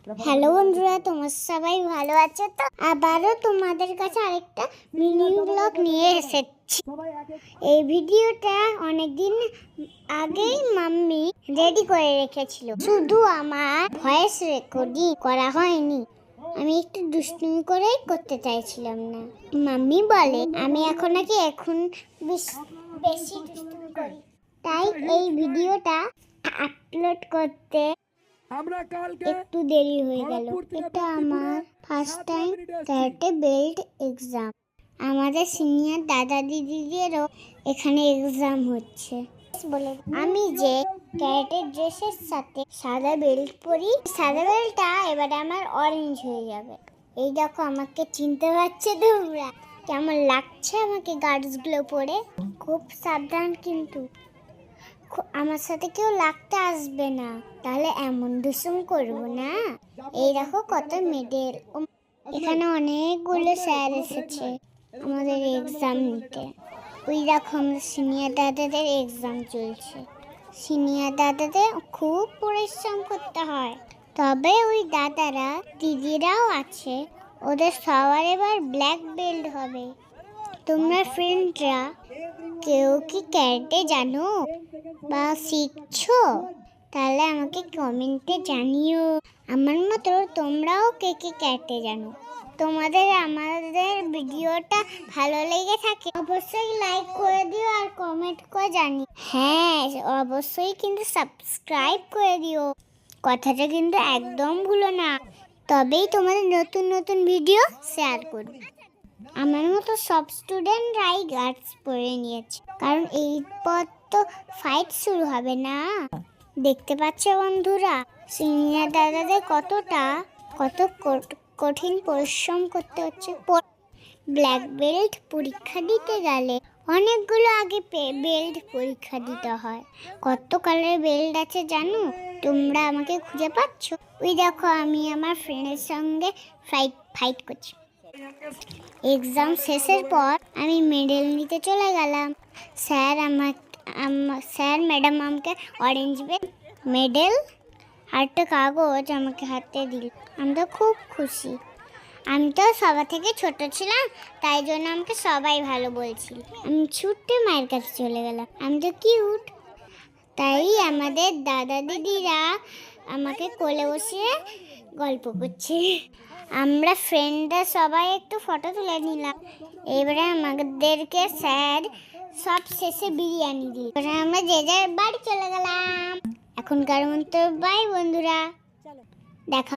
Hello বন্ধুরা, তোমরা সবাই ভালো আছো তো? আবারও তোমাদের কাছে আরেকটা মিনি ব্লগ নিয়ে এসেছি। এই ভিডিওটা অনেকদিন আগেই মাম্মি রেডি করে রেখেছিল, শুধু আমার ভয়েস রেকর্ডিং করা হয়নি। আমি একটু দুষ্টুমি করেই করতে চাইছিলাম না। মাম্মি বলে আমি এখন বেশি দুষ্টুমি করি, তাই এই ভিডিওটা আপলোড করতে একটু দেরি হয়ে গেল। এটা আমার first time karate belt exam. আমাদের সিনিয়র দাদা দিদিদেরও এখানে এক্সাম হচ্ছে বলে আমি যে ক্যারাটে ড্রেসের সাথে সাদা বেল্ট পরি, সাদা বেল্টটা এবারে আমার অরেঞ্জ হয়ে যাবে। এই দেখো, আমাকে চিনতে পারছে তোমরা? কেমন লাগছে আমাকে গার্ডসগুলো পরে? খুব সাবধান, কিন্তু আমার সাথে কেউ লাগতে আসবে না, তাহলে এমন দুষ্টুমি করব না। এই দেখো কত মেডেল। এখানে অনেকগুলো স্যার এসেছে আমাদের এক্সাম নিতে। ওই দেখো, আমাদের সিনিয়র দাদাদের এক্সাম চলছে। সিনিয়র দাদাদের খুব পরিশ্রম করতে হয়, তবে ওই দাদারা দিদিরাও আছে, ওদের সবার এবার ব্ল্যাক বেল্ট হবে। তোমরা ফ্রেন্ডরা কেউ কি ক্যারাটে জানো বা শিখছো? তাহলে আমাকে কমেন্টে জানিও। আমার মতো তোমরাও কে কে ক্যারাটে জানো? তোমাদের আমাদের ভিডিওটা ভালো লেগে থাকে অবশ্যই লাইক করে দিও আর কমেন্ট করে জানিও। হ্যাঁ, অবশ্যই কিন্তু সাবস্ক্রাইব করে দিও, কথাটা কিন্তু একদম ভুলো না, তবেই তোমাদের নতুন নতুন ভিডিও শেয়ার করবে। আমার মতো সব স্টুডেন্টরাই গার্ডস পরে নিয়েছে, কারণ এরপর তো ফাইট শুরু হবে না। দেখতে পাচ্ছ বন্ধুরা, সিনিয়র দাদাদের কত কঠিন পরিশ্রম করতে হচ্ছে। ব্ল্যাক বেল্ট পরীক্ষা দিতে গেলে অনেকগুলো আগে বেল্ট পরীক্ষা দিতে হয়। কত কালারের বেল্ট আছে জানো? তোমরা আমাকে খুঁজে পাচ্ছ? ওই দেখো, আমি আমার ফ্রেন্ডের সঙ্গে ফাইট করছি। এক্সাম শেষের পর আমি মেডেল নিতে চলে গেলাম। স্যার ম্যাডাম আমাকে অরেঞ্জ মেডেল আর একটা কাগজ আমাকে হাতে দিল। আমি তো খুব খুশি। আমি তো সবার থেকে ছোট ছিলাম, তাই জন্য আমাকে সবাই ভালো বলছিল। আমি ছুটে মায়ের কাছে চলে গেলাম, আমি তো কিউট। তাই আমাদের দাদা দিদিরা আমাকে কোলে বসিয়ে গল্প করছে। আমরা ফ্রেন্ডরা সবাই একটু ফটো তুলে নিলাম। এবারে আমাদেরকে স্যার সব শেষে বিরিয়ানি দিল। আমরা যে যার বাড়ি চলে গেলাম। এখনকার মতো বাই বন্ধুরা, দেখা।